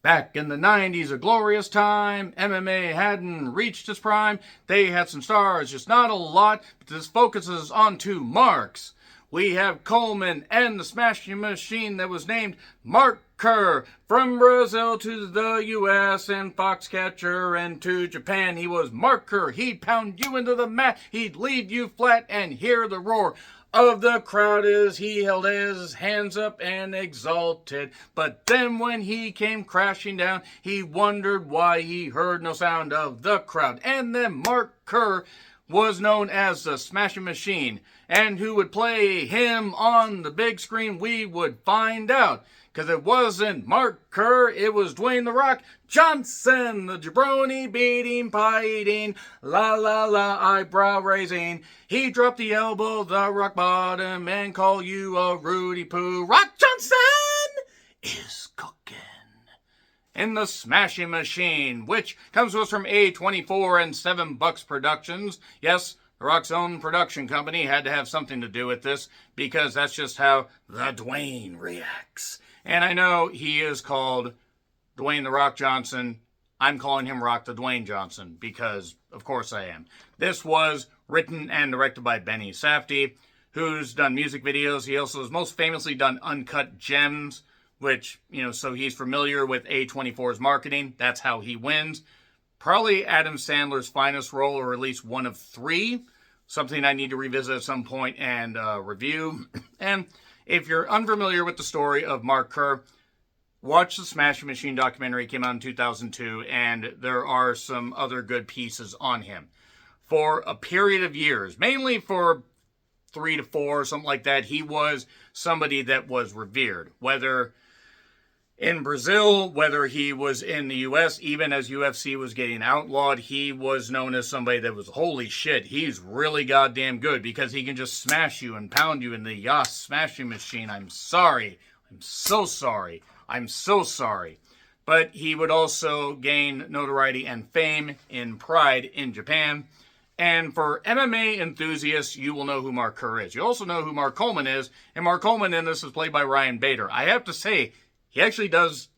Back in the 90s, a glorious time. MMA hadn't reached its prime. They had some stars, just not a lot. But this focuses on two marks. We have Kerrman and the smashing machine that was named Marky. From Brazil to the U.S. and Foxcatcher and to Japan, he was Marky. He'd pound you into the mat. He'd leave you flat and hear the roar of the crowd as he held his hands up and exalted. But then when he came crashing down, he wondered why he heard no sound of the crowd. And then Marky was known as the Smashing Machine. And who would play him on the big screen, we would find out. Because it wasn't Marky, it was Dwayne "The Rock" Johnson, the jabroni beating, biting, la la la, eyebrow raising. He dropped the elbow, the rock bottom, and call you a Rudy Poo. Rock Johnson is cooking in the Smashing Machine, which comes to us from A24 and $7 Productions. Yes, The Rock's own production company had to have something to do with this, because that's just how the Dwayne reacts. And I know he is called Dwayne "The Rock" Johnson. I'm calling him Rock the Dwayne Johnson because, of course, I am. This was written and directed by Benny Safdie, who's done music videos. He also has most famously done Uncut Gems, which, so he's familiar with A24's marketing. That's how he wins. Probably Adam Sandler's finest role, or at least one of three. Something I need to revisit at some point and review. And if you're unfamiliar with the story of Marky, watch the Smashing Machine documentary. It came out in 2002, and there are some other good pieces on him. For a period of years, mainly for 3 to 4, something like that, he was somebody that was revered. Whether in Brazil, whether he was in the U.S., even as UFC was getting outlawed, he was known as somebody that was, holy shit, he's really goddamn good because he can just smash you and pound you in the Yas Smashing Machine. I'm sorry. I'm so sorry. I'm so sorry. But he would also gain notoriety and fame in Pride in Japan. And for MMA enthusiasts, you will know who Marky is. You also know who Mark Coleman is. And Mark Coleman in this is played by Ryan Bader. I have to say, he actually does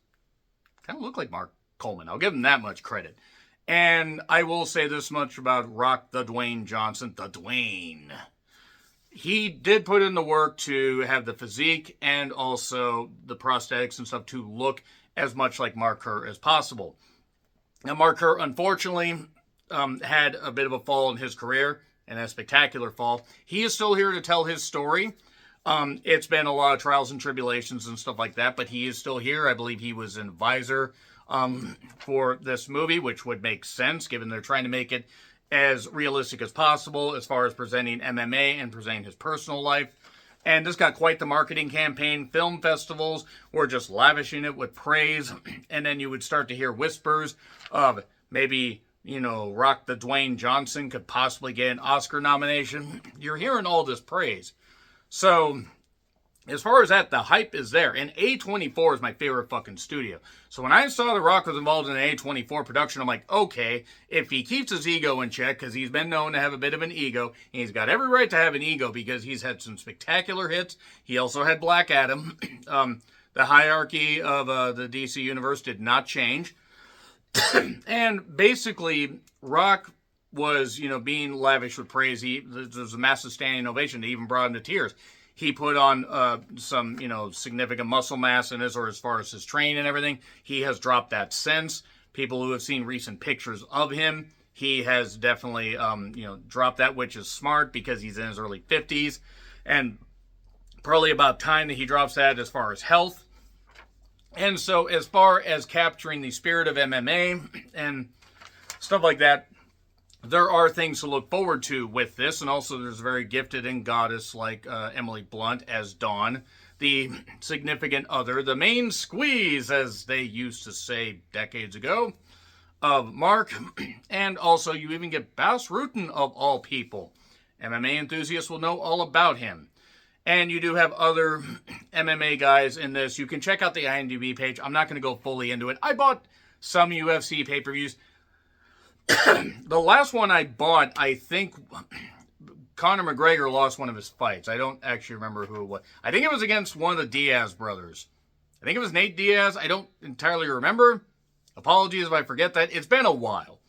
kind of look like Mark Coleman. I'll give him that much credit. And I will say this much about Rock the Dwayne Johnson, the Dwayne. He did put in the work to have the physique and also the prosthetics and stuff to look as much like Marky as possible. Now, Marky, unfortunately, had a bit of a fall in his career, and a spectacular fall. He is still here to tell his story. It's been a lot of trials and tribulations and stuff like that, but he is still here. I believe he was an advisor for this movie, which would make sense given they're trying to make it as realistic as possible as far as presenting MMA and presenting his personal life. And this got quite the marketing campaign. Film festivals were just lavishing it with praise. And then you would start to hear whispers of maybe, Rock the Dwayne Johnson could possibly get an Oscar nomination. You're hearing all this praise. So, as far as that, the hype is there. And A24 is my favorite fucking studio. So when I saw The Rock was involved in an A24 production, I'm like, okay, if he keeps his ego in check, because he's been known to have a bit of an ego, and he's got every right to have an ego because he's had some spectacular hits. He also had Black Adam. The hierarchy of the DC universe did not change. And basically, Rock was, being lavish with praise. There was a massive standing ovation that even brought him to tears. He put on some, significant muscle mass in his, or as far as his training and everything. He has dropped that since. People who have seen recent pictures of him, he has definitely, dropped that, which is smart because he's in his early 50s. And probably about time that he drops that as far as health. And so as far as capturing the spirit of MMA and stuff like that, there are things to look forward to with this, and also there's a very gifted and goddess like Emily Blunt as Dawn, the significant other, the main squeeze, as they used to say decades ago, of Mark. And also you even get Bas Rutten of all people. MMA enthusiasts will know all about him. And you do have other MMA guys in this. You can check out the IMDb page. I'm not going to go fully into it. I bought some UFC pay-per-views. The last one I bought, I think Conor McGregor lost one of his fights. I don't actually remember who it was. I think it was against one of the Diaz brothers. I think it was Nate Diaz. I don't entirely remember. Apologies if I forget that. It's been a while.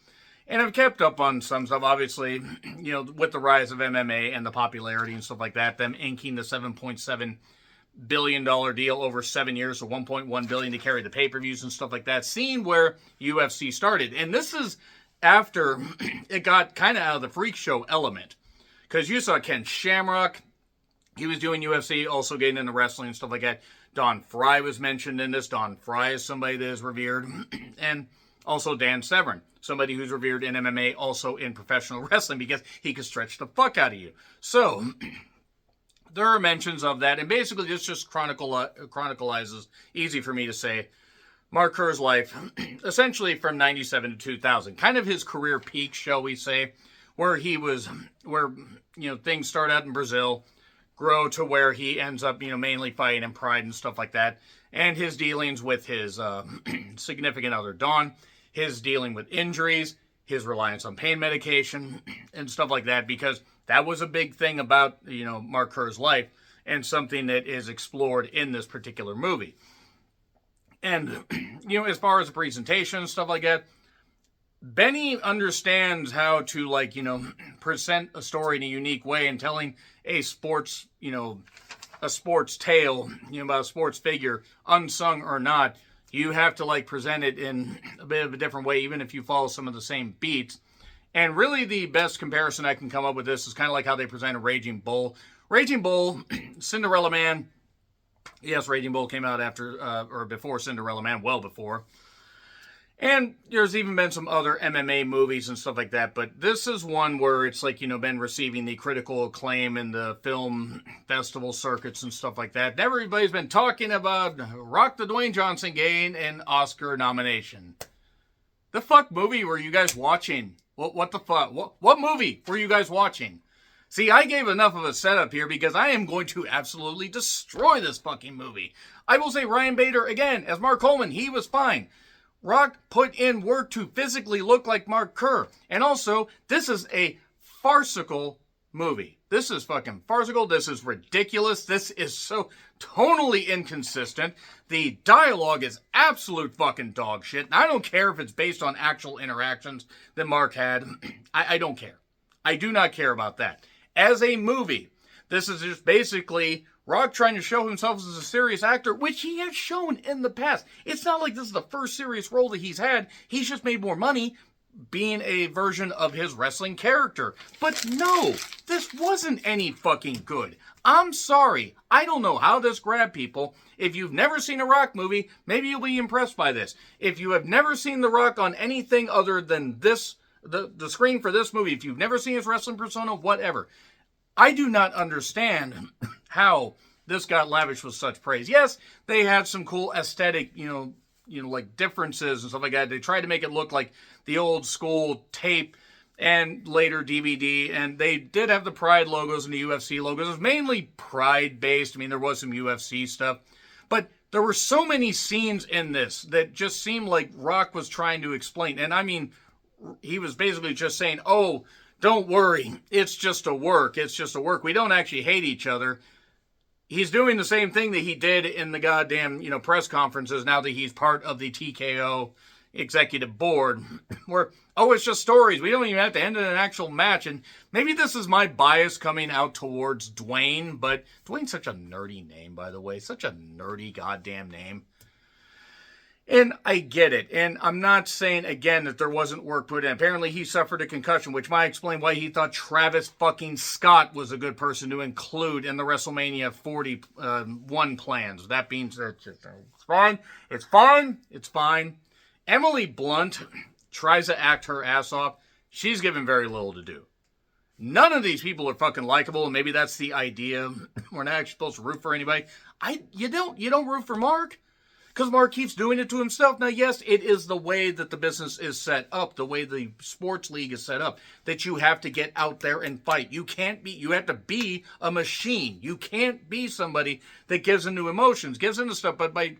And I've kept up on some stuff, obviously, with the rise of MMA and the popularity and stuff like that, them inking the $7.7 billion deal over 7 years, so $1.1 billion to carry the pay-per-views and stuff like that, seeing where UFC started. And this is after it got kind of out of the freak show element. Because you saw Ken Shamrock, he was doing UFC, also getting into wrestling and stuff like that. Don Fry was mentioned in this. Don Fry is somebody that is revered. And also Dan Severn, somebody who's revered in MMA, also in professional wrestling, because he can stretch the fuck out of you. So there are mentions of that, and basically this just chronicalizes, easy for me to say, Mark Kerr's life, essentially from 97 to 2000. Kind of his career peak, shall we say, where things start out in Brazil, grow to where he ends up, mainly fighting in Pride and stuff like that, and his dealings with his significant other, Dawn, his dealing with injuries, his reliance on pain medication, and stuff like that, because that was a big thing about, Mark Kerr's life, and something that is explored in this particular movie. And, as far as the presentation and stuff like that, Benny understands how to, present a story in a unique way, and telling a sports tale, about a sports figure, unsung or not, you have to, present it in a bit of a different way, even if you follow some of the same beats. And really the best comparison I can come up with this is kind of like how they presented Raging Bull. Raging Bull, Cinderella Man. Yes, Raging Bull came out after, or before Cinderella Man, well before. And there's even been some other MMA movies and stuff like that, but this is one where it's been receiving the critical acclaim in the film festival circuits and stuff like that. And everybody's been talking about Rock the Dwayne Johnson getting an Oscar nomination. The fuck movie were you guys watching? What the fuck? What movie were you guys watching? See, I gave enough of a setup here because I am going to absolutely destroy this fucking movie. I will say Ryan Bader, again, as Mark Coleman, he was fine. Rock put in work to physically look like Mark Kerr. And also, this is a farcical movie. This is fucking farcical. This is ridiculous. This is so tonally inconsistent. The dialogue is absolute fucking dog shit. And I don't care if it's based on actual interactions that Mark had. I don't care. I do not care about that. As a movie, this is just basically Rock trying to show himself as a serious actor, which he has shown in the past. It's not like this is the first serious role that he's had. He's just made more money being a version of his wrestling character. But no, this wasn't any fucking good. I'm sorry. I don't know how this grabbed people. If you've never seen a Rock movie, maybe you'll be impressed by this. If you have never seen The Rock on anything other than this, the screen for this movie, if you've never seen his wrestling persona, whatever, I do not understand how this got lavished with such praise. Yes, they had some cool aesthetic, differences and stuff like that. They tried to make it look like the old school tape and later DVD, and they did have the Pride logos and the UFC logos. It was mainly Pride based. I mean, there was some UFC stuff, but there were so many scenes in this that just seemed like Rock was trying to explain. And I mean, he was basically just saying, oh, don't worry, it's just a work. It's just a work. We don't actually hate each other. He's doing the same thing that he did in the goddamn, press conferences now that he's part of the TKO executive board, where, oh, it's just stories. We don't even have to end in an actual match. And maybe this is my bias coming out towards Dwayne, but Dwayne's such a nerdy name, by the way. Such a nerdy goddamn name. And I get it. And I'm not saying, again, that there wasn't work put in. Apparently, he suffered a concussion, which might explain why he thought Travis fucking Scott was a good person to include in the WrestleMania 41 plans. That means that it's fine. It's fine. It's fine. Emily Blunt tries to act her ass off. She's given very little to do. None of these people are fucking likable, and maybe that's the idea. We're not actually supposed to root for anybody. You don't root for Mark. Because Mark keeps doing it to himself. Now, yes, it is the way that the business is set up, the way the sports league is set up, that you have to get out there and fight. You have to be a machine. You can't be somebody that gives into emotions, gives into stuff. But by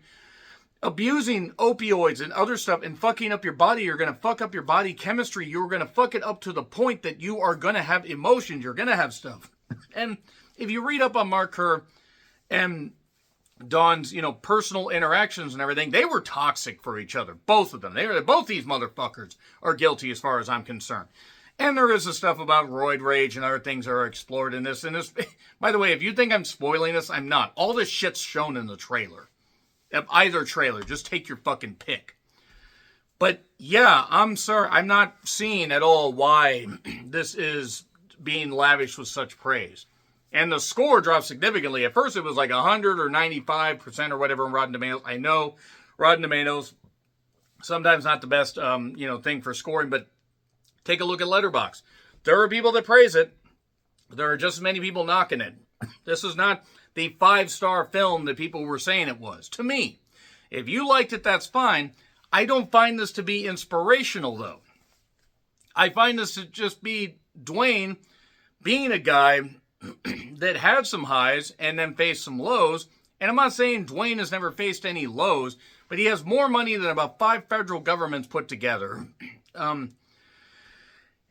abusing opioids and other stuff and fucking up your body, you're going to fuck up your body chemistry. You're going to fuck it up to the point that you are going to have emotions. You're going to have stuff. And if you read up on Mark Kerr and Dawn's, personal interactions and everything, they were toxic for each other. Both of them. Both these motherfuckers are guilty as far as I'm concerned. And there is the stuff about roid rage and other things that are explored in this. And this, by the way, if you think I'm spoiling this, I'm not. All this shit's shown in the trailer. Either trailer. Just take your fucking pick. But yeah, I'm sorry. I'm not seeing at all why this is being lavished with such praise. And the score dropped significantly. At first it was like 100 or 95% or whatever in Rotten Tomatoes. I know Rotten Tomatoes, sometimes not the best, thing for scoring, but take a look at Letterboxd. There are people that praise it. There are just as many people knocking it. This is not the 5-star film that people were saying it was. To me, if you liked it, that's fine. I don't find this to be inspirational, though. I find this to just be Dwayne being a guy that had some highs and then faced some lows. And I'm not saying Dwayne has never faced any lows, but he has more money than about 5 federal governments put together.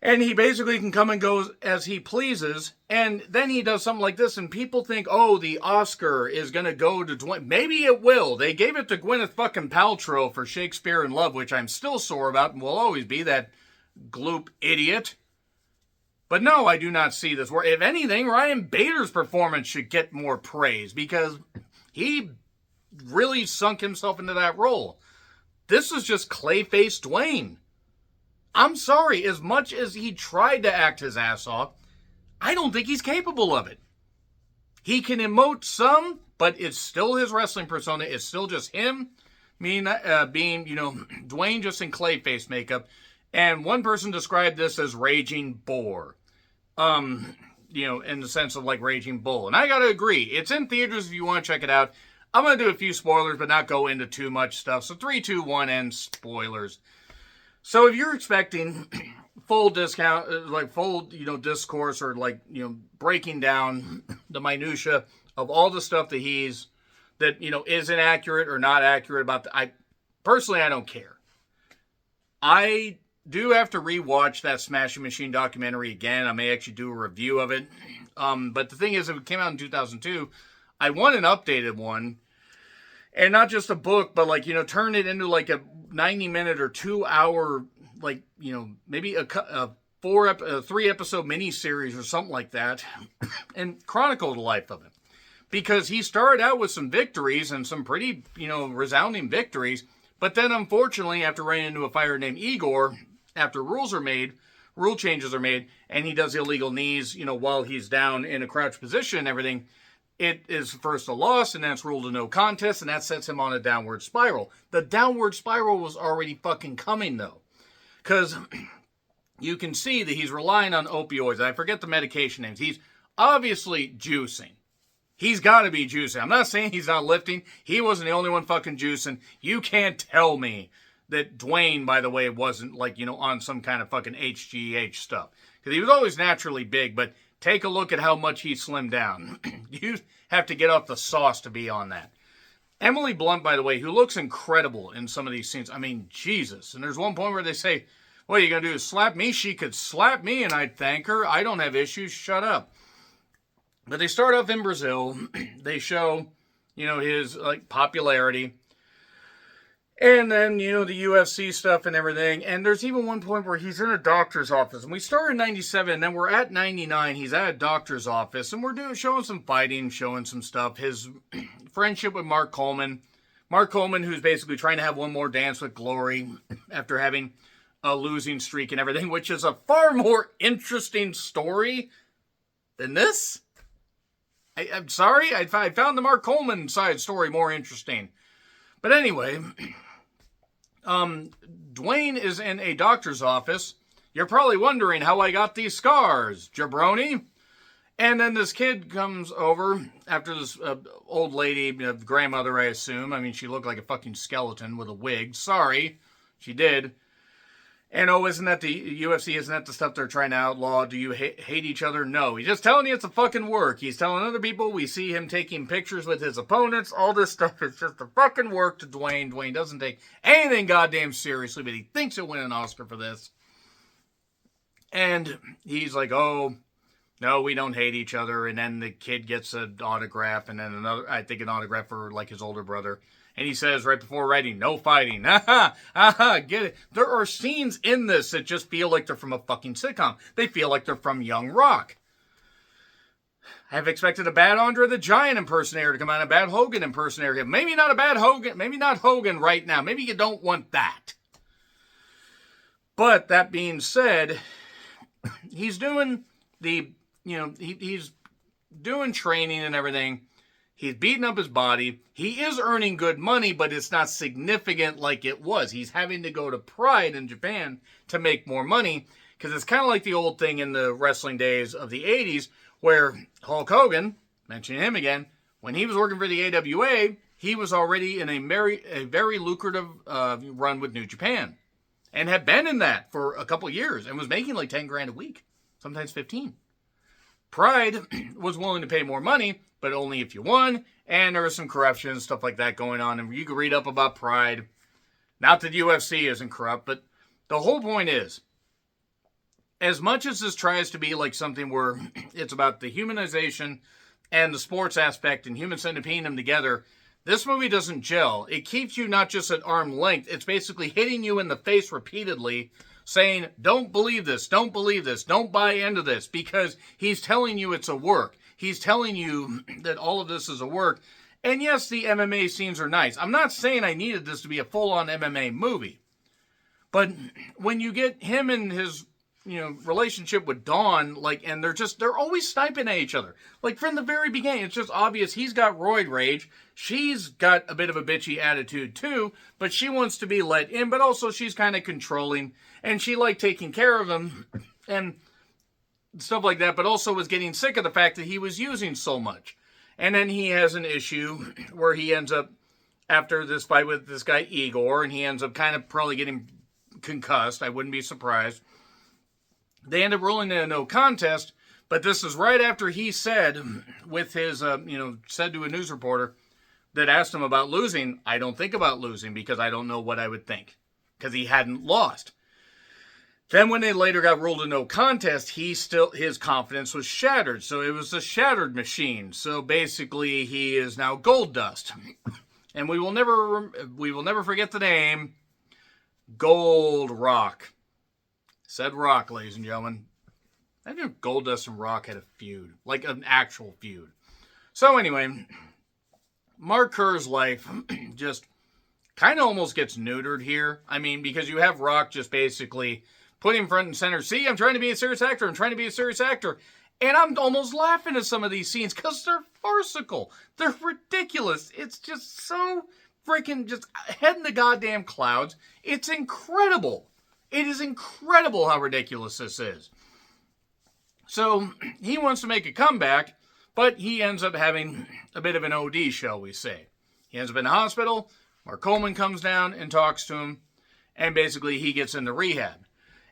And he basically can come and go as he pleases. And then he does something like this, and people think, oh, the Oscar is going to go to Dwayne. Maybe it will. They gave it to Gwyneth fucking Paltrow for Shakespeare in Love, which I'm still sore about and will always be, that gloop idiot. But no, I do not see this. If anything, Ryan Bader's performance should get more praise because he really sunk himself into that role. This is just Clayface Dwayne. I'm sorry, as much as he tried to act his ass off, I don't think he's capable of it. He can emote some, but it's still his wrestling persona. It's still just him being, Dwayne just in Clayface makeup. And one person described this as raging bore. In the sense of like Raging Bull. And I gotta agree. It's in theaters if you want to check it out. I'm gonna do a few spoilers, but not go into too much stuff. So 3, 2, 1, and spoilers. So if you're expecting full discount, like full, discourse or like, breaking down the minutia of all the stuff that is inaccurate or not accurate about I don't care. I do have to rewatch that Smashing Machine documentary again. I may actually do a review of it. But the thing is, if it came out in 2002, I want an updated one. And not just a book, but turn it into like a 90-minute or 2-hour, maybe a 3-episode miniseries or something like that. And chronicle the life of it. Because he started out with some victories and some pretty, resounding victories. But then, unfortunately, after running into a fighter named Igor, after rule changes are made, and he does illegal knees, while he's down in a crouched position and everything, it is first a loss, and then it's ruled a no contest, and that sets him on a downward spiral. The downward spiral was already fucking coming, though. Because you can see that he's relying on opioids. I forget the medication names. He's obviously juicing. He's got to be juicing. I'm not saying he's not lifting. He wasn't the only one fucking juicing. You can't tell me that Dwayne, by the way, wasn't on some kind of fucking HGH stuff. Because he was always naturally big, but take a look at how much he slimmed down. You have to get off the sauce to be on that. Emily Blunt, by the way, who looks incredible in some of these scenes. I mean, Jesus. And there's one point where they say, what are you going to do, is slap me? She could slap me and I'd thank her. I don't have issues. Shut up. But they start off in Brazil. They show, his popularity. And then, the UFC stuff and everything. And there's even one point where he's in a doctor's office. And we start in 97, and then we're at 99. He's at a doctor's office. And we're showing some fighting, showing some stuff. His friendship with Mark Coleman. Mark Coleman, who's basically trying to have one more dance with Glory after having a losing streak and everything, which is a far more interesting story than this. I'm sorry. I found the Mark Coleman side story more interesting. But anyway, Dwayne is in a doctor's office. You're probably wondering how I got these scars, jabroni. And then this kid comes over after this old lady, grandmother, I assume. I mean, she looked like a fucking skeleton with a wig. Sorry, she did. And isn't that the UFC? Isn't that the stuff they're trying to outlaw? Do you hate each other? No. He's just telling you it's a fucking work. He's telling other people. We see him taking pictures with his opponents. All this stuff is just a fucking work to Dwayne. Dwayne doesn't take anything goddamn seriously, but he thinks he'll win an Oscar for this. And he's like, no, we don't hate each other. And then the kid gets an autograph, and then another, I think an autograph for like his older brother. And he says right before writing, no fighting. Get it? There are scenes in this that just feel like they're from a fucking sitcom. They feel like they're from Young Rock. I have expected a bad Andre the Giant impersonator to come out, a bad Hogan impersonator. Maybe not a bad Hogan, maybe not Hogan right now. Maybe you don't want that. But that being said, he's doing he's doing training and everything. He's beating up his body. He is earning good money, but it's not significant like it was. He's having to go to Pride in Japan to make more money, because it's kind of like the old thing in the wrestling days of the 80s, where Hulk Hogan, mentioning him again, when he was working for the AWA, he was already in a very lucrative run with New Japan, and had been in that for a couple years, and was making like 10 grand a week, sometimes 15. Pride was willing to pay more money, but only if you won, and there was some corruption and stuff like that going on, and you can read up about Pride. Not that UFC isn't corrupt, but the whole point is, as much as this tries to be like something where it's about the humanization and the sports aspect and human centipede them together, this movie doesn't gel. It keeps you not just at arm's length, it's basically hitting you in the face repeatedly, saying, don't believe this, don't believe this, don't buy into this, because he's telling you it's a work. He's telling you that all of this is a work. And yes, the MMA scenes are nice. I'm not saying I needed this to be a full-on MMA movie. But when you get him and his, relationship with Dawn, and they're always sniping at each other. Like, from the very beginning, it's just obvious he's got roid rage. She's got a bit of a bitchy attitude, too, but she wants to be let in, but also she's kind of controlling, and she liked taking care of him, and stuff like that, but also was getting sick of the fact that he was using so much. And then he has an issue where he ends up, after this fight with this guy Igor, and he ends up kind of probably getting concussed. I wouldn't be surprised. They end up ruling in a no contest, but this is right after he said, with his, said to a news reporter that asked him about losing, I don't think about losing because I don't know what I would think, because he hadn't lost. Then when they later got ruled a no contest, his confidence was shattered. So it was a shattered machine. So basically he is now Gold Dust. And we will never forget the name Gold Rock. Said Rock, ladies and gentlemen. I knew Gold Dust and Rock had a feud, like an actual feud. So anyway, Mark Kerr's life just kind of almost gets neutered here. I mean, because you have Rock just basically put him front and center. See, I'm trying to be a serious actor. I'm trying to be a serious actor. And I'm almost laughing at some of these scenes because they're farcical. They're ridiculous. It's just so freaking just head in the goddamn clouds. It's incredible. It is incredible how ridiculous this is. So he wants to make a comeback, but he ends up having a bit of an OD, shall we say. He ends up in the hospital. Mark Coleman comes down and talks to him. And basically he gets into rehab.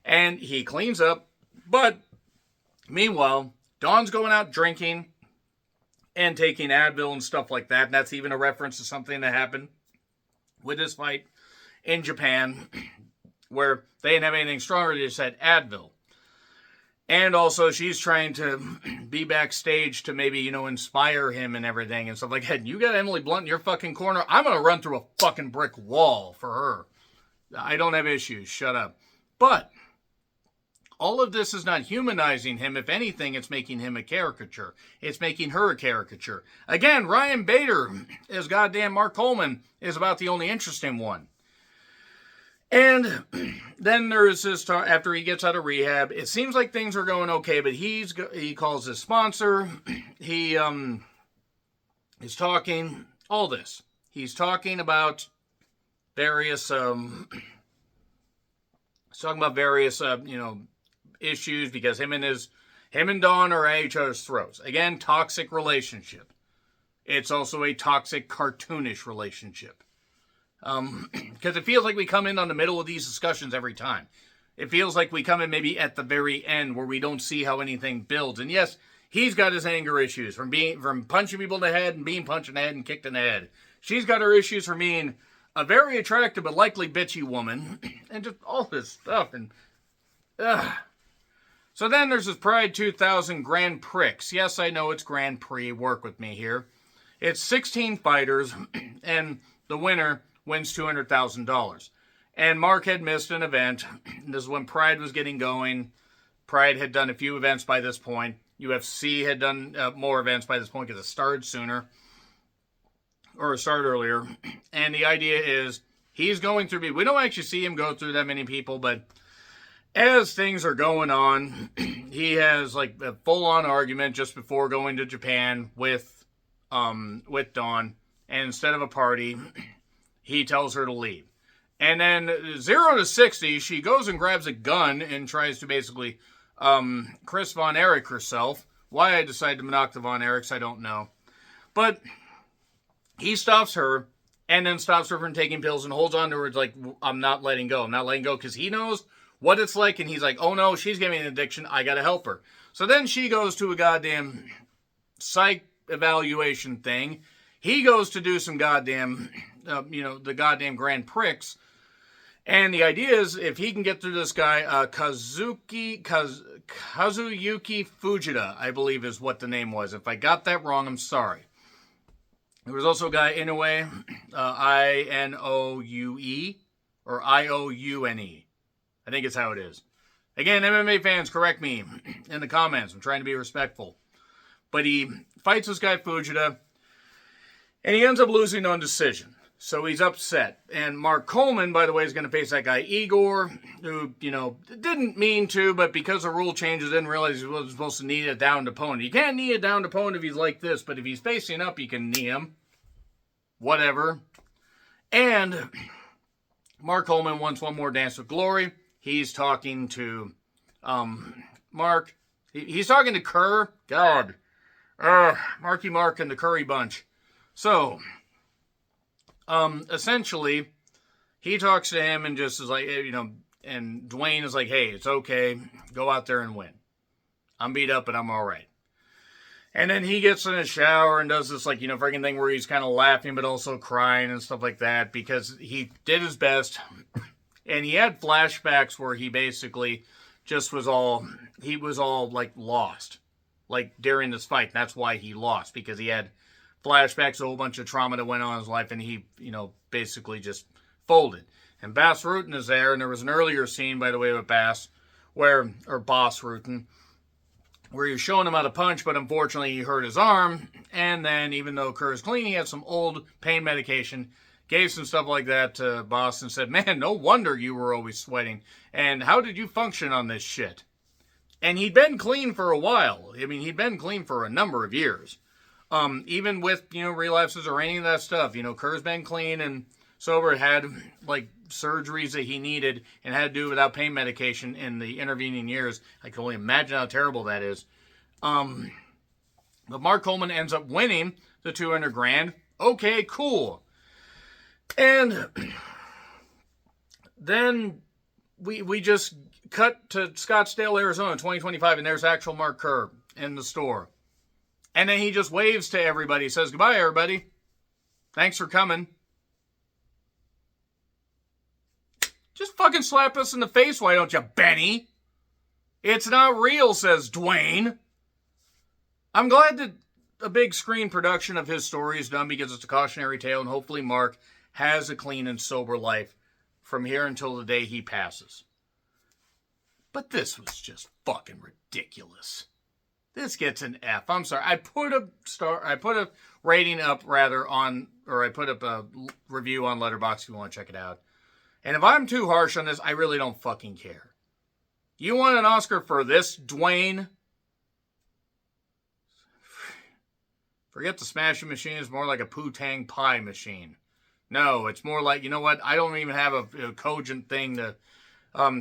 And he cleans up, but meanwhile, Dawn's going out drinking and taking Advil and stuff like that. And that's even a reference to something that happened with this fight in Japan, where they didn't have anything stronger, they just had Advil. And also, she's trying to be backstage to maybe, inspire him and everything and stuff like that. You got Emily Blunt in your fucking corner, I'm going to run through a fucking brick wall for her. I don't have issues, shut up. But all of this is not humanizing him. If anything, it's making him a caricature. It's making her a caricature. Again, Ryan Bader as goddamn Mark Coleman is about the only interesting one. And then there's this talk, after he gets out of rehab, it seems like things are going okay, but he calls his sponsor. He is talking, all this. He's talking about various, issues, because him and Dawn are at each other's throats. Again, toxic relationship. It's also a toxic, cartoonish relationship. Because it feels like we come in on the middle of these discussions every time. It feels like we come in maybe at the very end where we don't see how anything builds. And yes, he's got his anger issues from punching people in the head and being punched in the head and kicked in the head. She's got her issues from being a very attractive but likely bitchy woman, and just all this stuff. And So then there's this Pride 2000 Grand Prix. Yes, I know it's Grand Prix. Work with me here. It's 16 fighters, and the winner wins $200,000. And Mark had missed an event. This is when Pride was getting going. Pride had done a few events by this point. UFC had done more events by this point because it started sooner. Or it started earlier. And the idea is he's going through... We don't actually see him go through that many people, but as things are going on, he has like a full-on argument just before going to Japan with Dawn. And instead of a party, he tells her to leave. And then 0 to 60, she goes and grabs a gun and tries to basically Chris Von Erich herself. Why I decided to knock the Von Erichs, I don't know. But he stops her and then stops her from taking pills and holds on to her like, I'm not letting go. I'm not letting go because he knows what it's like. And he's like, oh no, she's getting an addiction. I got to help her. So then she goes to a goddamn psych evaluation thing. He goes to do some goddamn, the goddamn Grand Prix. And the idea is, if he can get through this guy, Kazuyuki Fujita, I believe is what the name was. If I got that wrong, I'm sorry. There was also a guy, Inoue, I-N-O-U-E, or I-O-U-N-E. I think it's how it is. Again, MMA fans, correct me in the comments. I'm trying to be respectful. But he fights this guy, Fujita, and he ends up losing on decision. So he's upset. And Mark Coleman, by the way, is going to face that guy Igor, who, didn't mean to, but because of rule changes, didn't realize he wasn't supposed to knee a downed opponent. You can't knee a downed opponent if he's like this, but if he's facing up, you can knee him. Whatever. And Mark Coleman wants one more dance with glory. He's talking to Mark. He's talking to Kerr. God. Marky Mark and the Curry Bunch. So... essentially, he talks to him and just is like, and Dwayne is like, hey, it's okay. Go out there and win. I'm beat up, but I'm all right. And then he gets in a shower and does this, freaking thing where he's kind of laughing, but also crying and stuff like that because he did his best. And he had flashbacks where he basically just was all lost, during this fight. And that's why he lost, because he had flashbacks, a whole bunch of trauma that went on in his life, and he, basically just folded. And Bas Rutten is there, and there was an earlier scene, by the way, with Bas Rutten, where he was showing him how to punch, but unfortunately he hurt his arm, and then, even though Kerr's clean, he had some old pain medication, gave some stuff like that to Bas, and said, man, no wonder you were always sweating, and how did you function on this shit? And he'd been clean for a while. I mean, he'd been clean for a number of years. Even with, relapses or any of that stuff, Kerr's been clean and sober, had, surgeries that he needed and had to do without pain medication in the intervening years. I can only imagine how terrible that is. But Mark Coleman ends up winning the $200,000. Okay, cool. And then we just cut to Scottsdale, Arizona, 2025, and there's actual Mark Kerr in the store. And then he just waves to everybody, says, goodbye, everybody. Thanks for coming. Just fucking slap us in the face, why don't you, Benny? It's not real, says Dwayne. I'm glad that a big screen production of his story is done because it's a cautionary tale, and hopefully Mark has a clean and sober life from here until the day he passes. But this was just fucking ridiculous. This gets an F. I'm sorry. I put a rating up I put up a review on Letterboxd if you want to check it out. And if I'm too harsh on this, I really don't fucking care. You want an Oscar for this, Dwayne? Forget the smashing machine. It's more like a poo-tang pie machine. No, it's more like, you know what? I don't even have a cogent thing to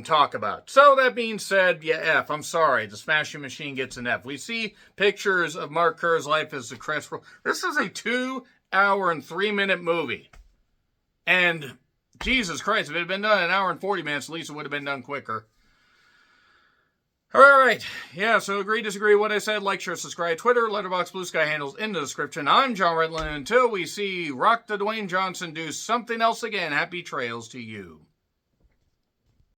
talk about. So that being said, yeah, F. I'm sorry. The smashing machine gets an F. We see pictures of Mark Kerr's life as the crest. This is a 2-hour and 3-minute movie. And Jesus Christ, if it had been done in an hour and 40 minutes, at least it would have been done quicker. All right. Yeah, so agree, disagree what I said. Like, share, subscribe. Twitter, Letterboxd, Blue Sky handles in the description. I'm John Redland. Until we see Rock the Dwayne Johnson do something else again, happy trails to you.